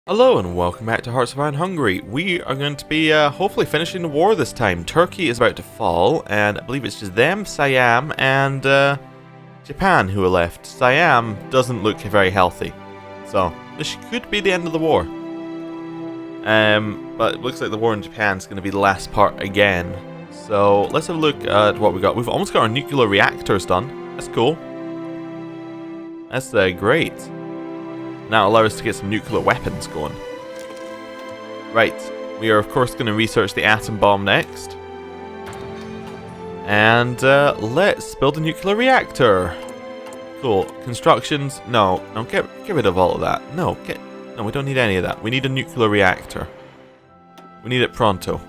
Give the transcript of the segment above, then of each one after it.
Hello and welcome back to Hearts of Iron Hungary. We are going to be hopefully finishing the war this time. Turkey is about to fall, and I believe it's just them, Siam, and Japan who are left. Siam doesn't look very healthy, so this could be the end of the war. But it looks like the war in Japan is going to be the last part again. So let's have a look at what we got. We've almost got our nuclear reactors done. That's cool. That's great. Now allow us to get some nuclear weapons going. Right, we are of course going to research the atom bomb next. And let's build a nuclear reactor. Cool. Constructions, no, get rid of all of that. No, we don't need any of that. We need a nuclear reactor. We need it pronto.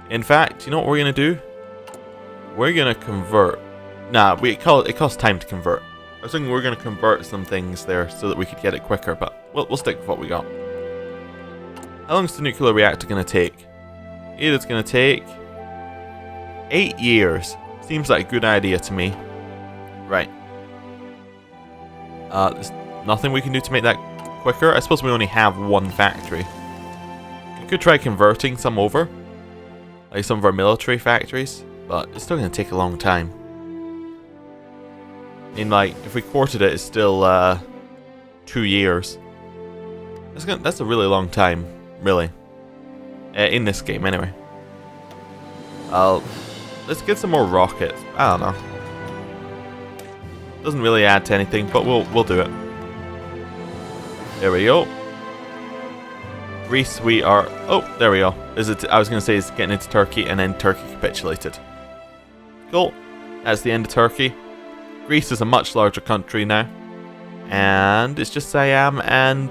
In fact, you know what we're going to do? We're going to convert. Nah, it costs time to convert. I was thinking we're going to convert some things there so that we could get it quicker, but we'll stick with what we got. How long is the nuclear reactor going to take? It's going to take 8 years. Seems like a good idea to me. Right. There's nothing we can do to make that quicker. I suppose we only have one factory. We could try converting some over, like some of our military factories, but it's still going to take a long time. I mean, like, if we quartered it, it's still 2 years. That's a really long time, really. In this game, anyway. Let's get some more rockets. I don't know. Doesn't really add to anything, but we'll do it. There we go. Greece, we are. Oh, there we go. I was going to say it's getting into Turkey, and then Turkey capitulated. Cool. That's the end of Turkey. Greece is a much larger country now, and it's just Siam and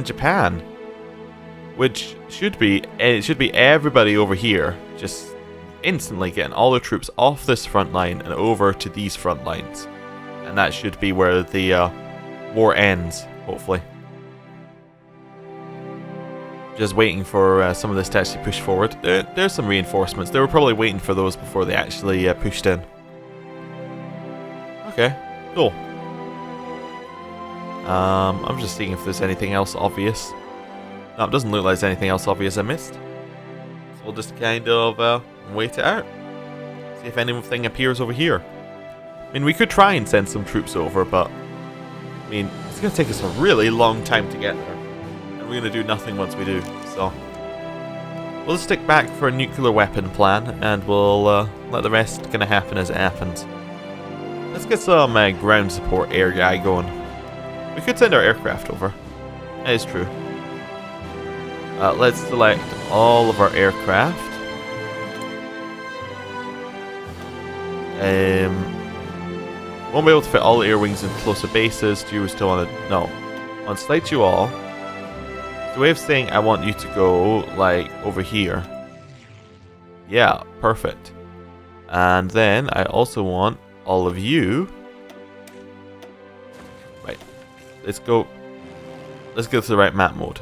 Japan, which should be everybody over here just instantly getting all their troops off this front line and over to these front lines, and that should be where the war ends, hopefully. Just waiting for some of this to actually push forward. There's some reinforcements. They were probably waiting for those before they actually pushed in. Okay, cool. I'm just seeing if there's anything else obvious. No, it doesn't look like there's anything else obvious I missed. So we'll just kind of wait it out. See if anything appears over here. I mean, we could try and send some troops over, but I mean, it's going to take us a really long time to get there. And we're going to do nothing once we do, so we'll just stick back for a nuclear weapon plan, and we'll let the rest kind of happen as it happens. Let's get some ground support air guy going. We could send our aircraft over. That is true. Let's select all of our aircraft. Won't be able to fit all the air wings in closer bases. Do you still want to? No. I want to select you all. It's a way of saying I want you to go like over here. Yeah, perfect. And then I also want all of you. Right. Let's go to the right map mode.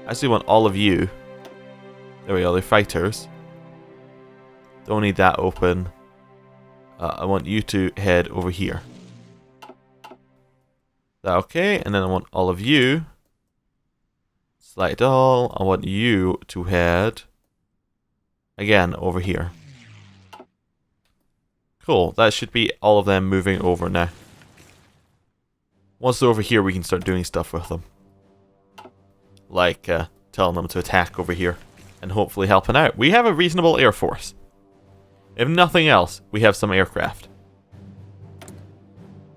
I actually want all of you. There we go, they're fighters. Don't need that open. I want you to head over here. Is that okay? And then I want all of you. Select all. I want you to head again over here. Cool, that should be all of them moving over now. Once they're over here, we can start doing stuff with them. Like telling them to attack over here and hopefully helping out. We have a reasonable air force. If nothing else, we have some aircraft.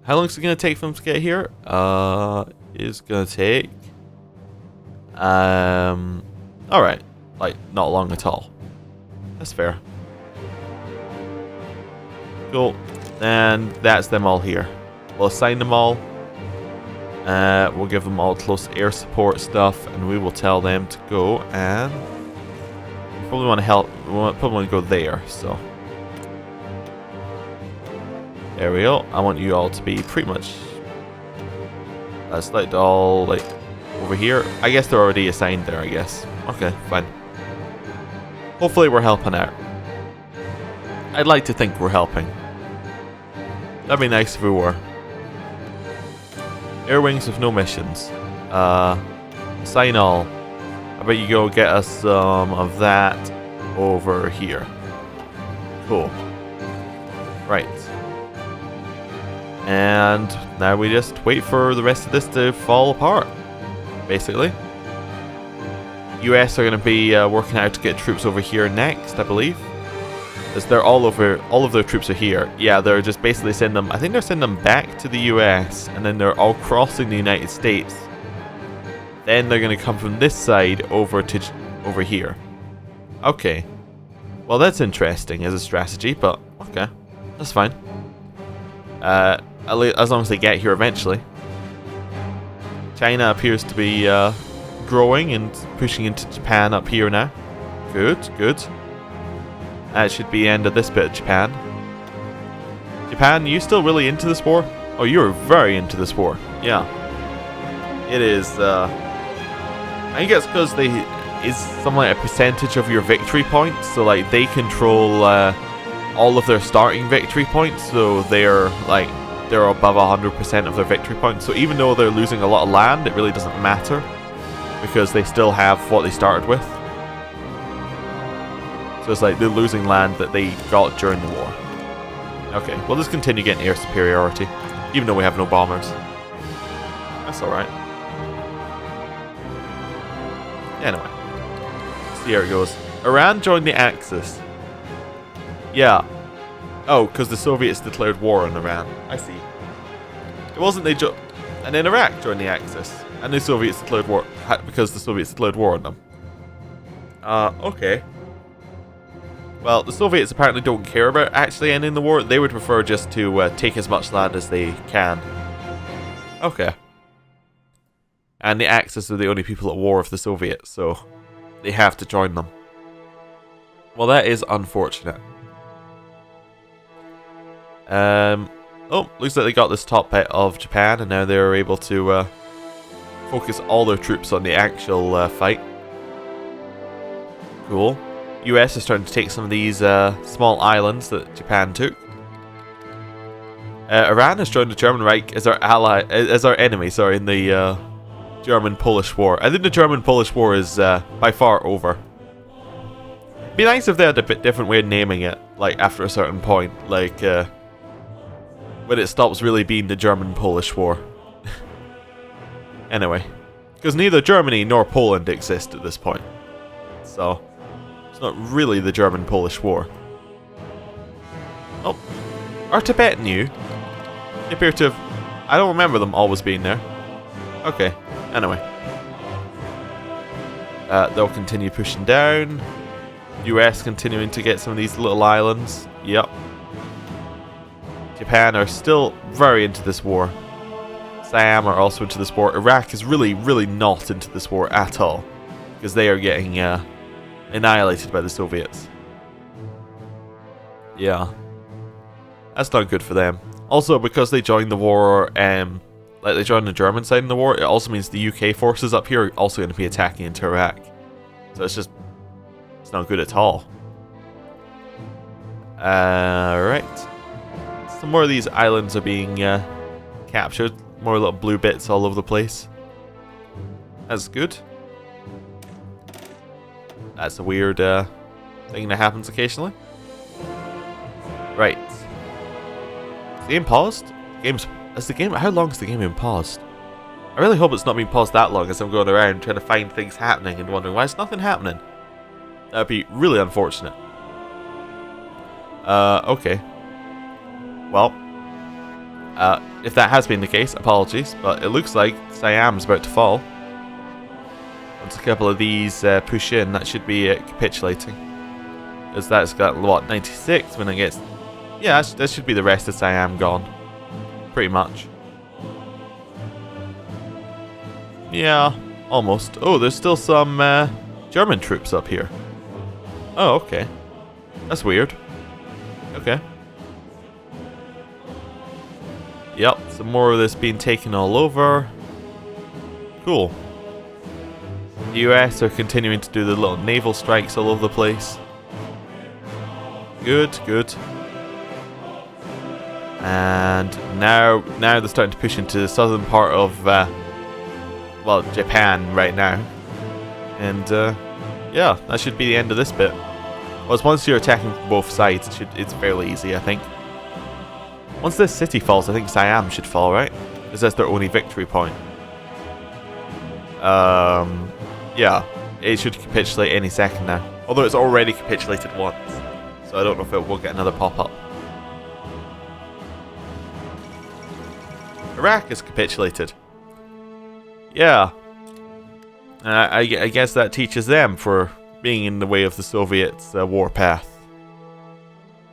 How long is it going to take for them to get here? It's going to take... Alright, like not long at all. That's fair. Cool. And that's them all here. We'll assign them all. We'll give them all close air support stuff, and we will tell them to go and probably want to help. Probably want to go there. So there we go. I want you all to be pretty much. Select all like over here. I guess they're already assigned there. I guess. Okay, fine. Hopefully we're helping out. I'd like to think we're helping. That'd be nice if we were. Air wings with no missions. Sign all. How about you go get us some of that over here. Cool. Right. And now we just wait for the rest of this to fall apart, basically. US are going to be working out to get troops over here next, I believe. As they're all of their troops are here. Yeah, they're just basically sending them, I think they're sending them back to the US, and then they're all crossing the United States. Then they're going to come from this side over here. Okay. Well, that's interesting as a strategy, but okay. That's fine. As long as they get here eventually. China appears to be growing and pushing into Japan up here now. Good, good. That should be the end of this bit of Japan. Japan, you still really into this war? Oh, you're very into this war. Yeah. It is, I think it's because is something like a percentage of your victory points. So, like, they control all of their starting victory points. So they're above 100% of their victory points. So even though they're losing a lot of land, it really doesn't matter, because they still have what they started with. So it's like they're losing land that they got during the war. Okay, we'll just continue getting air superiority, even though we have no bombers. That's alright. Anyway, see how it goes. Iran joined the Axis. Yeah. Oh, because the Soviets declared war on Iran. I see. It wasn't they and then Iraq joined the Axis, and the Soviets declared war because the Soviets declared war on them. Okay. Well, the Soviets apparently don't care about actually ending the war. They would prefer just to take as much land as they can. Okay. And the Axis are the only people at war with the Soviets, so they have to join them. Well, that is unfortunate. Oh, looks like they got this top bit of Japan, and now they're able to focus all their troops on the actual fight. Cool. US is starting to take some of these small islands that Japan took. Iran has joined the German Reich as our enemy. Sorry, in the German-Polish War. I think the German-Polish War is by far over. It'd be nice if they had a bit different way of naming it, like after a certain point, like when it stops really being the German-Polish War. Anyway, because neither Germany nor Poland exist at this point, so it's not really the German-Polish War. Oh, are Tibetan you? They appear to have... I don't remember them always being there. Okay, anyway. They'll continue pushing down. US continuing to get some of these little islands. Yep. Japan are still very into this war. Siam are also into this war. Iraq is really, really not into this war at all, because they are getting annihilated by the Soviets. Yeah. That's not good for them. Also, because they joined the war, like they joined the German side in the war, it also means the UK forces up here are also going to be attacking into Iraq. So it's not good at all. Right. Some more of these islands are being captured. More little blue bits all over the place. That's good. That's a weird thing that happens occasionally. Right. Is the game paused? How long has the game been paused? I really hope it's not been paused that long as I'm going around trying to find things happening and wondering why is nothing happening. That'd be really unfortunate. Okay. Well, if that has been the case, apologies, but it looks like Siam's about to fall. Once a couple of these push in, that should be capitulating. Because that's got, what, 96 when it gets... Yeah, that should be the rest of Siam gone. Pretty much. Yeah, almost. Oh, there's still some German troops up here. Oh, okay. That's weird. Okay. Yep, some more of this being taken all over. Cool. The US are continuing to do the little naval strikes all over the place. Good, good. And now they're starting to push into the southern part of, well, Japan right now. And, yeah, that should be the end of this bit. Once you're attacking from both sides, it's fairly easy, I think. Once this city falls, I think Siam should fall, right? Because that's their only victory point. Yeah, it should capitulate any second now. Although it's already capitulated once. So I don't know if it will get another pop-up. Iraq has capitulated. Yeah. I guess that teaches them for being in the way of the Soviets' warpath.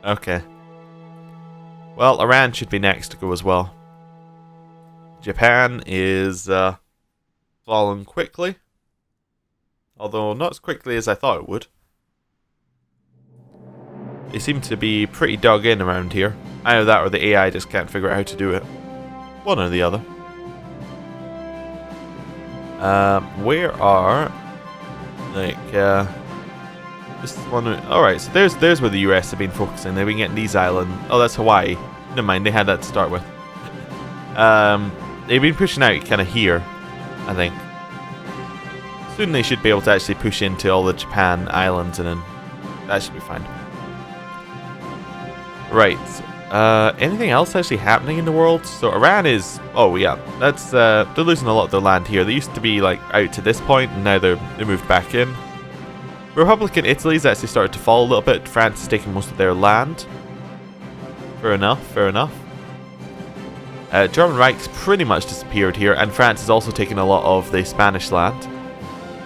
Okay. Well, Iran should be next to go as well. Japan is falling quickly. Although not as quickly as I thought it would. They seem to be pretty dug in around here. Either that or the AI just can't figure out how to do it. One or the other. Where are... like, this one... Alright, so there's where the US have been focusing. They've been getting these islands... Oh, that's Hawaii. Never mind, they had that to start with. They've been pushing out kind of here, I think. Soon they should be able to actually push into all the Japan islands, and then that should be fine. Right. Anything else actually happening in the world? So Iran is... Oh, yeah. That's... they're losing a lot of their land here. They used to be, like, out to this point, and now they moved back in. Republican Italy's actually started to fall a little bit. France is taking most of their land. Fair enough, fair enough. German Reich's pretty much disappeared here, and France has also taken a lot of the Spanish land.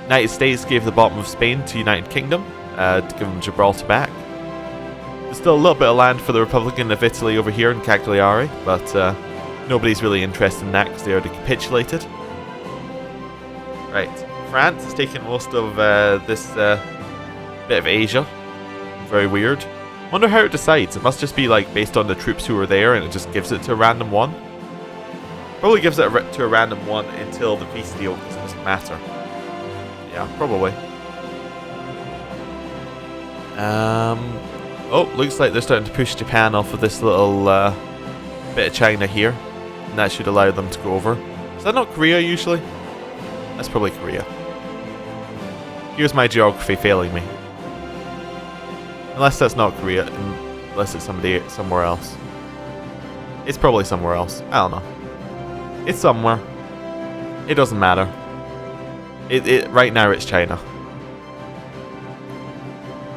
United States gave the bottom of Spain to United Kingdom, to give them Gibraltar back. There's still a little bit of land for the Republican of Italy over here in Cagliari, but nobody's really interested in that because they already capitulated. Right, France has taken most of this bit of Asia. Very weird. Wonder how it decides. It must just be like based on the troops who are there, and it just gives it to a random one. Probably gives it to a random one until the peace deal, because it doesn't matter. Yeah, probably. Oh, looks like they're starting to push Japan off of this little bit of China here, and that should allow them to go over. Is that not Korea usually? That's probably Korea. Here's my geography failing me. Unless that's not Korea, unless it's somewhere else. It's probably somewhere else. I don't know. It's somewhere. It doesn't matter. Right now it's China.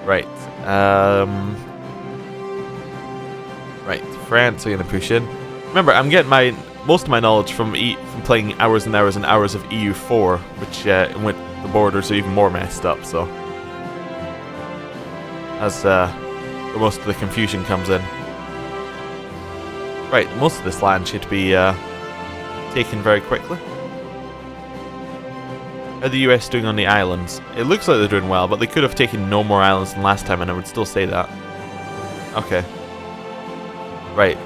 Right. Right. France are gonna push in. Remember, I'm getting most of my knowledge from playing hours and hours and hours of EU4, which with the borders are even more messed up. So that's where most of the confusion comes in. Right. Most of this land should be taken very quickly. How are the US doing on the islands? It looks like they're doing well, but they could have taken no more islands than last time, and I would still say that. Okay. Right.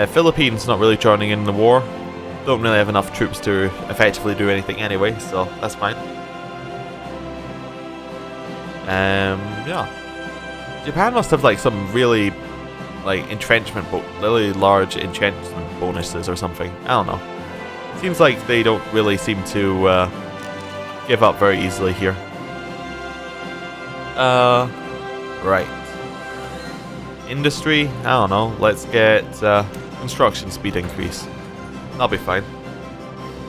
Philippines not really joining in the war. Don't really have enough troops to effectively do anything anyway, so that's fine. Yeah. Japan must have like some really really large entrenchment bonuses or something. I don't know. Seems like they don't really seem to give up very easily here. Right. Industry, I don't know. Let's get construction speed increase. That'll be fine.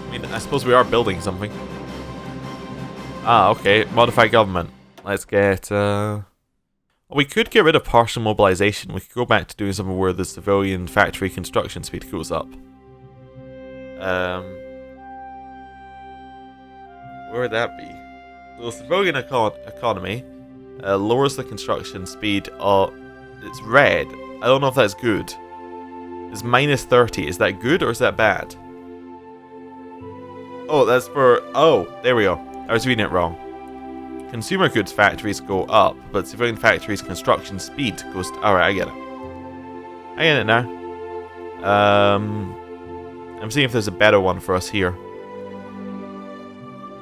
I mean, I suppose we are building something. Ah, okay. Modify government. Let's get... we could get rid of partial mobilization. We could go back to doing something where the civilian factory construction speed goes up. Where would that be? So the civilian economy lowers the construction speed of... It's red. I don't know if that's good. It's minus 30. Is that good or is that bad? Oh, that's for... Oh, there we go. I was reading it wrong. Consumer goods factories go up, but civilian factories construction speed goes... Alright, I get it. I get it now. I'm seeing if there's a better one for us here.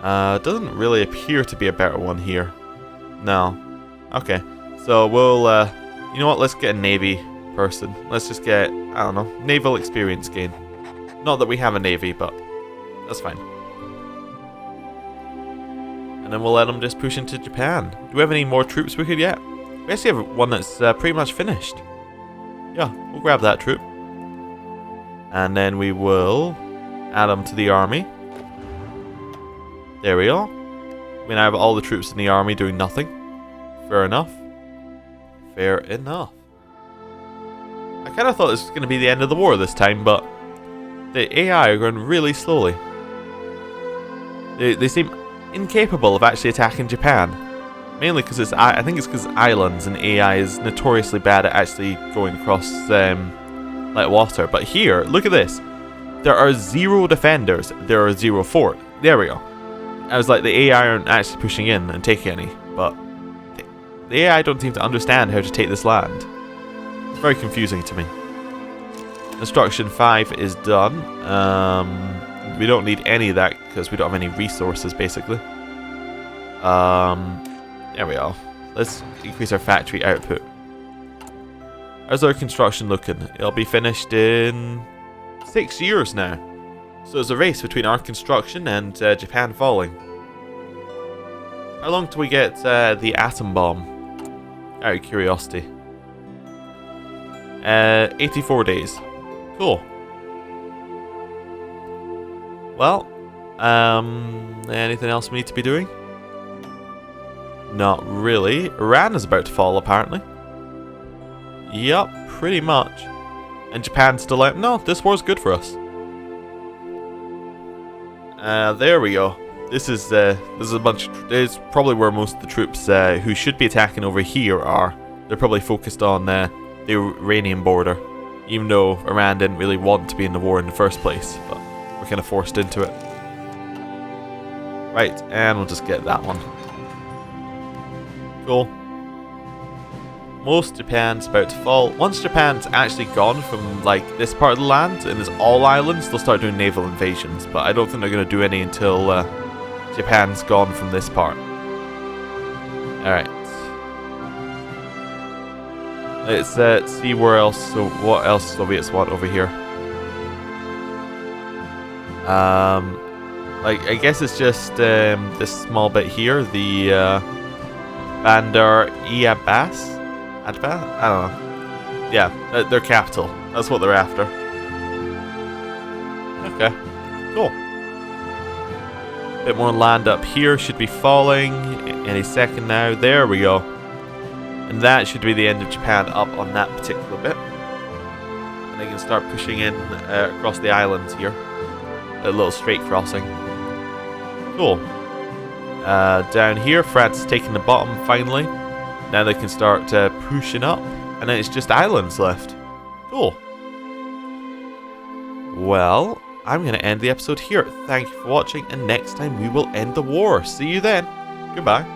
Doesn't really appear to be a better one here. No. Okay. So we'll, you know what? Let's get a navy person. Let's just get, I don't know, naval experience gain. Not that we have a navy, but that's fine. And then we'll let them just push into Japan. Do we have any more troops we could get? We actually have one that's pretty much finished. Yeah, we'll grab that troop. And then we will add them to the army. There we go. We now have all the troops in the army doing nothing. Fair enough. Fair enough. I kind of thought this was going to be the end of the war this time, but the AI are going really slowly. They seem incapable of actually attacking Japan. Mainly because I think it's because islands and AI is notoriously bad at actually going across like water. But here, look at this. There are 0 defenders. There are 0 fort. There we go. I was like, the AI aren't actually pushing in and taking any, but the AI don't seem to understand how to take this land. It's very confusing to me. Construction 5 is done. We don't need any of that because we don't have any resources, basically. There we go. Let's increase our factory output. How's our construction looking? It'll be finished in 6 years now. So there's a race between our construction and Japan falling. How long till we get the atom bomb? Out of curiosity. 84 days. Cool. Well, anything else we need to be doing? Not really. Iran is about to fall, apparently. Yup, pretty much. And Japan's still out. No, this war's good for us. There we go. This is a bunch. It's probably where most of the troops who should be attacking over here are. They're probably focused on the Iranian border, even though Iran didn't really want to be in the war in the first place, but we're kind of forced into it. Right, and we'll just get that one. Cool. Most Japan's about to fall. Once Japan's actually gone from like this part of the land and there's all islands, they'll start doing naval invasions. But I don't think they're going to do any until Japan's gone from this part. Alright. Let's see where else. So what else Soviets want over here? Like I guess it's just this small bit here, the Bandar Abbas. I don't know. Yeah, their capital. That's what they're after. Okay, cool. Bit more land up here should be falling any second now. There we go. And that should be the end of Japan up on that particular bit. And they can start pushing in across the islands here. A little straight crossing. Cool. Down here, France is taking the bottom finally. Now they can start pushing up. And then it's just islands left. Cool. Well, I'm going to end the episode here. Thank you for watching, and next time we will end the war. See you then. Goodbye.